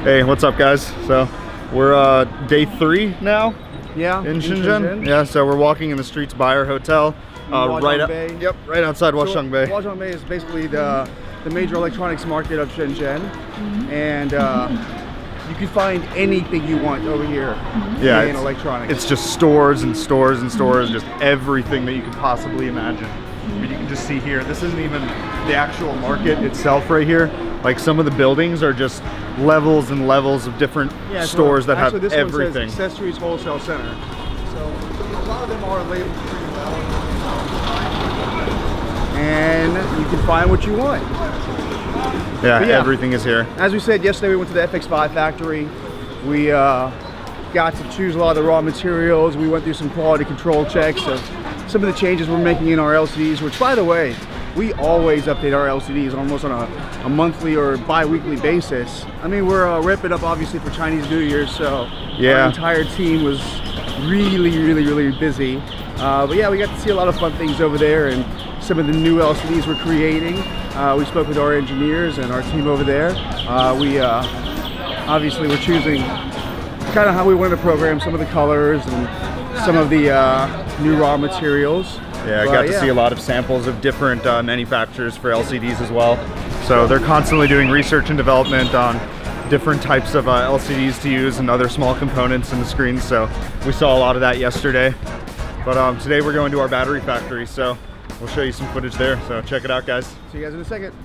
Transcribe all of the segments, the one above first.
Hey, what's up, guys? So we're day 3 now. Yeah, in Shenzhen. Yeah, so we're walking in the streets by our hotel, right outside Washang Bay. Washang Bay is basically the major electronics market of Shenzhen, and you can find anything you want over here. Yeah, in electronics. It's just stores and stores and stores, just everything that you could possibly imagine. I mean, you can just see here. This isn't even the actual market itself right here. Like, some of the buildings are just levels and levels of different stores that have this everything. One says Accessories Wholesale Center. So a lot of them are labeled pretty well. And you can find what you want. Yeah, everything is here. As we said yesterday, we went to the FX5 factory. We got to choose a lot of the raw materials. We went through some quality control checks of some of the changes we're making in our LCDs, which, by the way, we always update our LCDs almost on a monthly or bi-weekly basis. I mean, we're ripping up obviously for Chinese New Year, so our entire team was really busy. But yeah, we got to see a lot of fun things over there and some of the new LCDs we're creating. We spoke with our engineers and our team over there. We obviously we're choosing kind of how we want to program some of the colors and some of the new raw materials. Yeah, I got to see a lot of samples of different manufacturers for LCDs as well. So they're constantly doing research and development on different types of LCDs to use and other small components in the screens. So we saw a lot of that yesterday. But today we're going to our battery factory, so we'll show you some footage there. So check it out, guys. See you guys in a second.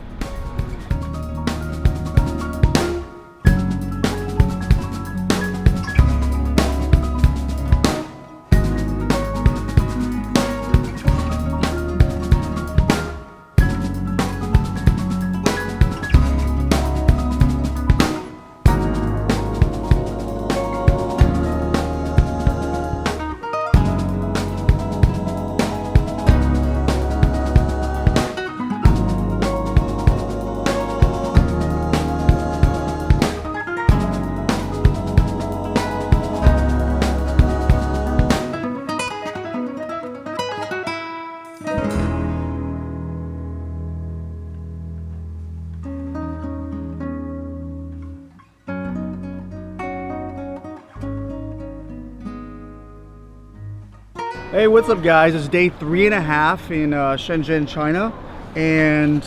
Hey, what's up, guys? It's day 3.5 in Shenzhen, China, and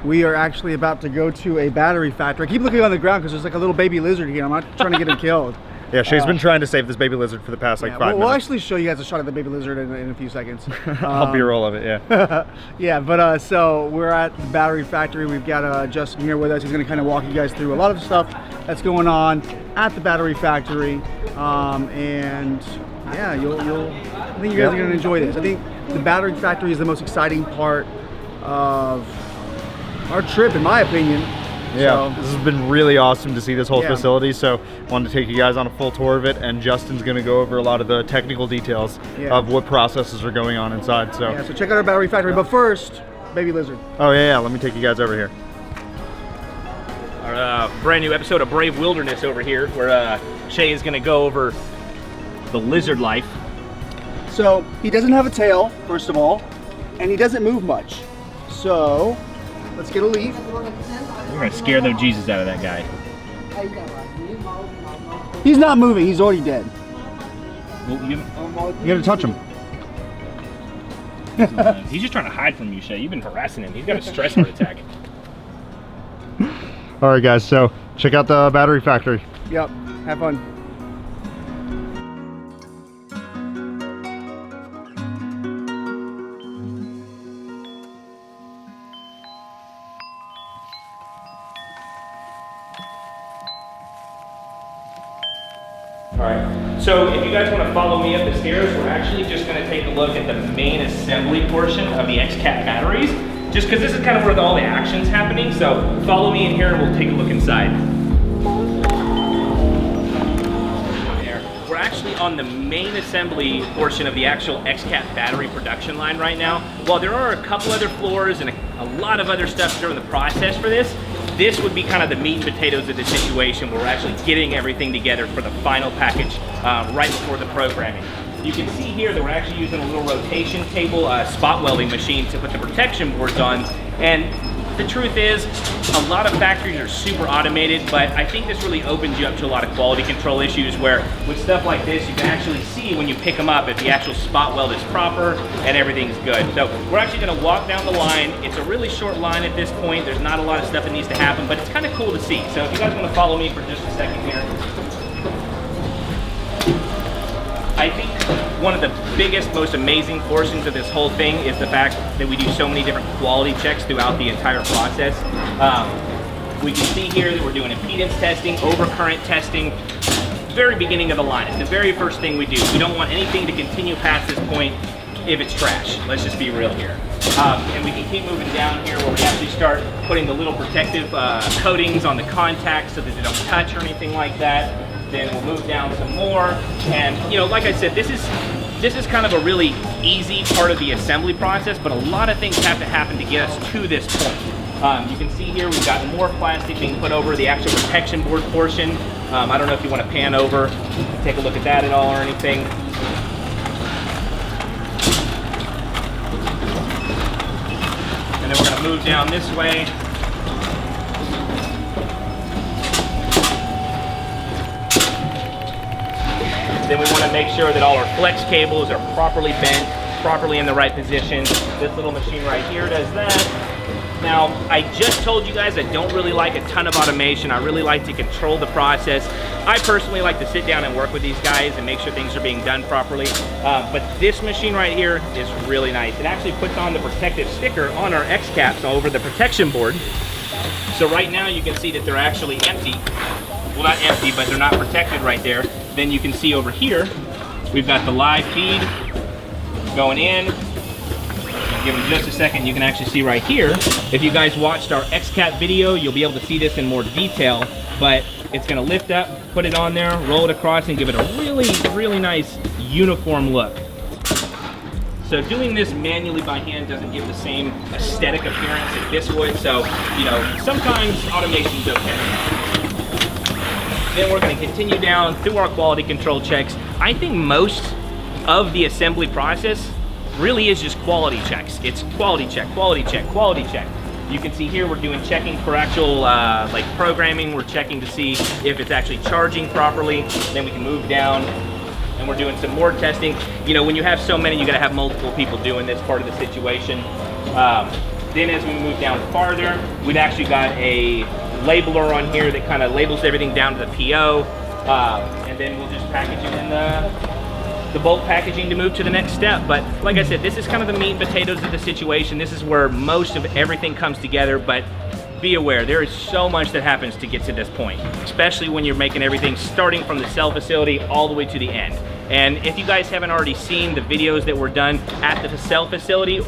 we are actually about to go to a battery factory. I keep looking on the ground because there's like a little baby lizard here. I'm not trying to get him killed. Yeah, Shay's been trying to save this baby lizard for the past like 5 minutes. We'll actually show you guys a shot of the baby lizard in a few seconds. I'll B-roll of it, yeah. Yeah, but so we're at the battery factory. We've got Justin here with us. He's going to kind of walk you guys through a lot of stuff that's going on at the battery factory, and yeah, I think you guys are going to enjoy this. I think the battery factory is the most exciting part of our trip, in my opinion. Yeah, so this has been really awesome to see this whole facility, so wanted to take you guys on a full tour of it, and Justin's going to go over a lot of the technical details of what processes are going on inside. So so check out our battery factory, but first, baby lizard. Oh yeah, let me take you guys over here. Our brand new episode of Brave Wilderness over here, where Shay is going to go over the lizard life. So he doesn't have a tail, first of all, and he doesn't move much. So let's get a leaf. We're gonna scare the Jesus out of that guy. He's not moving, he's already dead. Well, you gotta touch him. He's just trying to hide from you, Shay. You've been harassing him. He's got a stress heart attack. All right, guys, so check out the battery factory. Yep, have fun. Alright, so if you guys want to follow me up the stairs, we're actually just going to take a look at the main assembly portion of the XCAP batteries, just because this is kind of where all the action's happening. So follow me in here and we'll take a look inside. We're actually on the main assembly portion of the actual XCAP battery production line right now. While there are a couple other floors and a lot of other stuff during the process for this, this would be kind of the meat and potatoes of the situation where we're actually getting everything together for the final package right before the programming. You can see here that we're actually using a little rotation table spot welding machine to put the protection boards on. And The truth is, a lot of factories are super automated, but I think this really opens you up to a lot of quality control issues where with stuff like this, you can actually see when you pick them up if the actual spot weld is proper and everything's good. So we're actually gonna walk down the line. It's a really short line at this point. There's not a lot of stuff that needs to happen, but it's kind of cool to see. So if you guys wanna follow me for just a second here. I think one of the biggest, most amazing portions of this whole thing is the fact that we do so many different quality checks throughout the entire process. We can see here that we're doing impedance testing, overcurrent testing, very beginning of the line. It's the very first thing we do. We don't want anything to continue past this point if it's trash. Let's just be real here. And we can keep moving down here where we actually start putting the little protective coatings on the contacts so that they don't touch or anything like that. Then we'll move down some more. And you know, like I said, this is kind of a really easy part of the assembly process, but a lot of things have to happen to get us to this point. You can see here we've got more plastic being put over the actual protection board portion. I don't know if you want to pan over, take a look at that at all or anything. And then we're going to move down this way. Then we want to make sure that all our flex cables are properly bent, properly in the right position. This little machine right here does that. Now, I just told you guys I don't really like a ton of automation. I really like to control the process. I personally like to sit down and work with these guys and make sure things are being done properly. But this machine right here is really nice. It actually puts on the protective sticker on our XCAPs over the protection board. So right now you can see that they're actually empty. Well, not empty, but they're not protected right there. Then you can see over here, we've got the live feed going in. Give them just a second, you can actually see right here. If you guys watched our XCAP video, you'll be able to see this in more detail, but it's gonna lift up, put it on there, roll it across, and give it a really, really nice uniform look. So doing this manually by hand doesn't give the same aesthetic appearance as this would, so, you know, sometimes automation's okay. Then we're going to continue down through our quality control checks. I think most of the assembly process really is just quality checks. It's quality check, quality check, quality check. You can see here we're doing checking for actual like programming. We're checking to see if it's actually charging properly. Then we can move down and we're doing some more testing. You know, when you have so many, you got to have multiple people doing this part of the situation. Then as we move down farther, we've actually got a labeler on here that kind of labels everything down to the PO, and then we'll just package it in the bulk packaging to move to the next step. But like I said, this is kind of the meat and potatoes of the situation. This is where most of everything comes together, but be aware, there is so much that happens to get to this point, especially when you're making everything starting from the cell facility all the way to the end. And if you guys haven't already seen the videos that were done at the cell facility,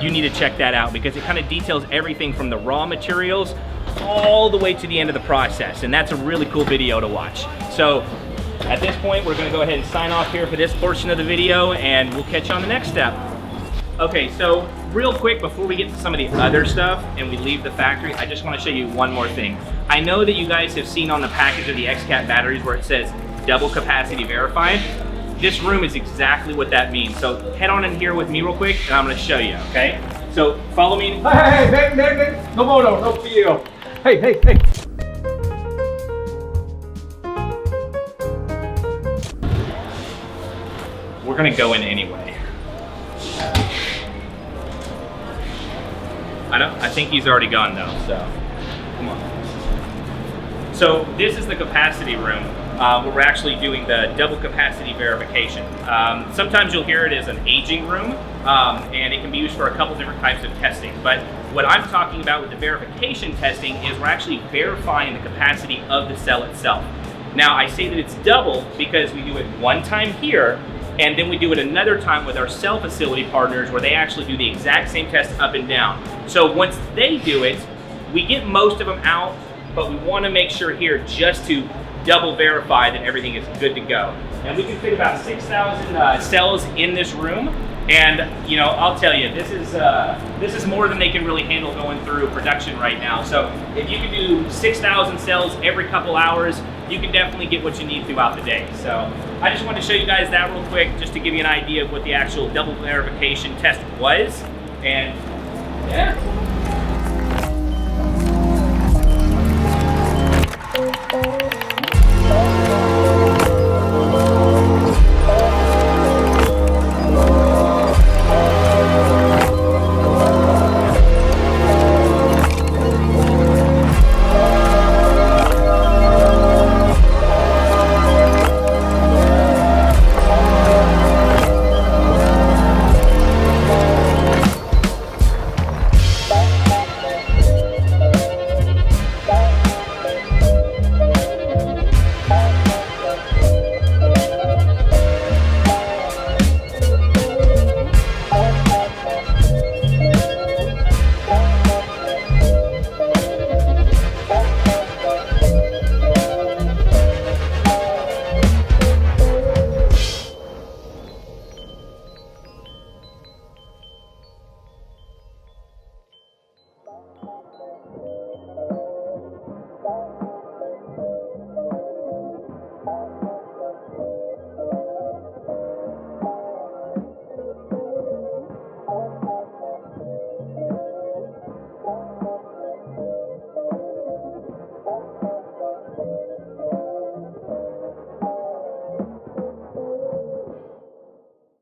you need to check that out because it kind of details everything from the raw materials all the way to the end of the process, and that's a really cool video to watch. So at this point, we're going to go ahead and sign off here for this portion of the video, and we'll catch you on the next step. Okay, so real quick before we get to some of the other stuff and we leave the factory, I just want to show you one more thing. I know that you guys have seen on the package of the XCAP batteries where it says double capacity verified. This room is exactly what that means. So head on in here with me real quick and I'm going to show you, okay? So follow me. Hey, no moto, no feel. Hey. We're gonna go in anyway. I think he's already gone though, so come on. So this is the capacity room where we're actually doing the double capacity verification. Sometimes you'll hear it as an aging room, and it can be used for a couple different types of testing. But what I'm talking about with the verification testing is we're actually verifying the capacity of the cell itself. Now I say that it's double because we do it one time here, and then we do it another time with our cell facility partners where they actually do the exact same test up and down. So once they do it, we get most of them out, but we want to make sure here just to double verify that everything is good to go. And we can fit about 6,000 cells in this room. And you know, I'll tell you, this is more than they can really handle going through production right now. So if you can do 6,000 cells every couple hours, you can definitely get what you need throughout the day. So I just wanted to show you guys that real quick, just to give you an idea of what the actual double verification test was. And yeah.